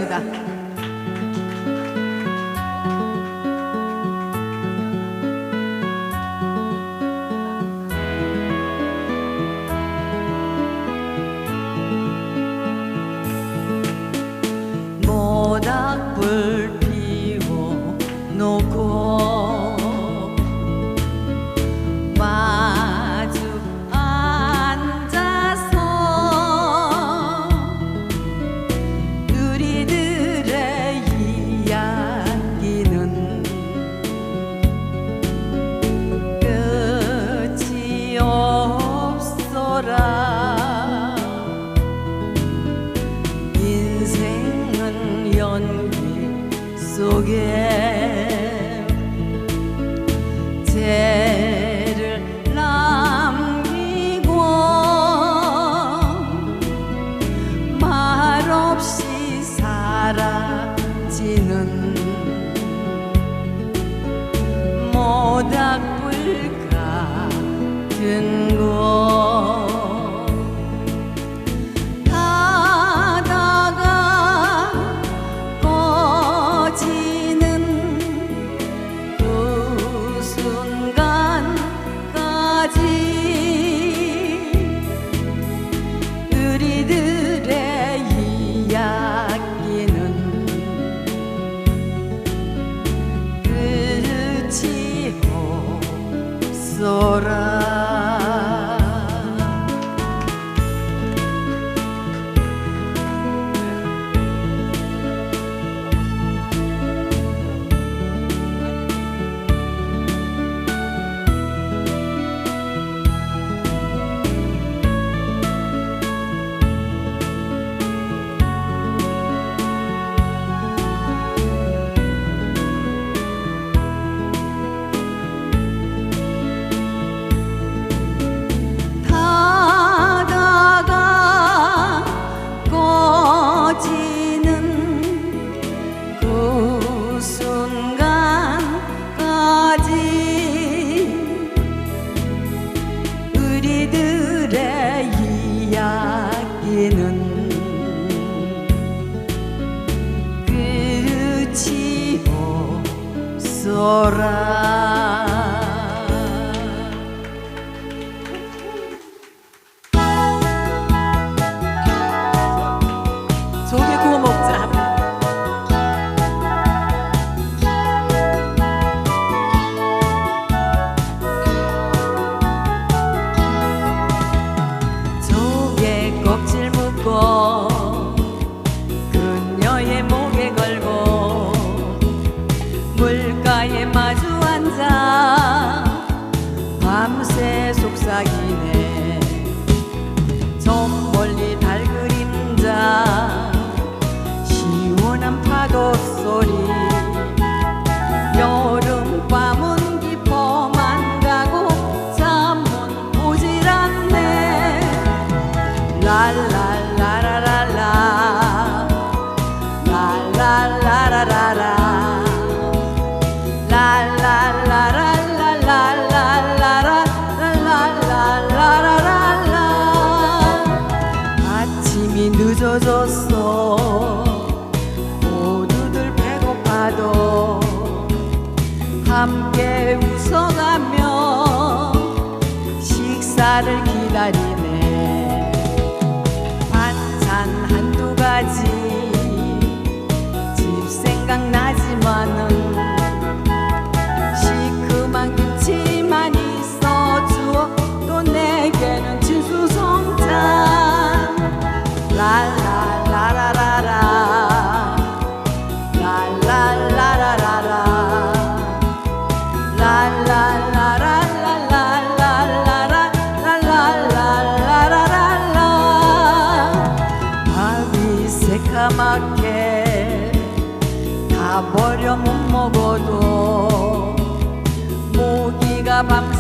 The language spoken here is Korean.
하겠습니다. 모닥불 피워놓고 마주 앉아서 우리들의 이야기는 끝이 없어라. 인생은 연기 속에 죄를 남기고 말없이 사라지는 모닥불 같은 곳. 우리들의 이야기는 끝이 없어라. 우리들의 이야기는 끝이 없어라. 조개 구워 먹자. 껍질 묶고 그녀의 목에 걸고 물가에 마주 앉아 밤새 속삭이네. 저 멀리 달 그림자 시원한 파도 소리. 여름밤은 깊어만 가고 잠은 오질 않네. 랄랄라라라라 랄랄라라라라 랄랄라라라라라라라라라라라. 아침이 늦어졌어. 모두들 배고파도 함께 웃어가며 식사를 기다리네. 한두 가지 집 생각나지만은 시큼한 김치만 있어주어 또 내게는 진수성찬. 랄랄라라라라 랄랄라라라라 새까맣게 다 버려 못 먹어도 모기가 밤새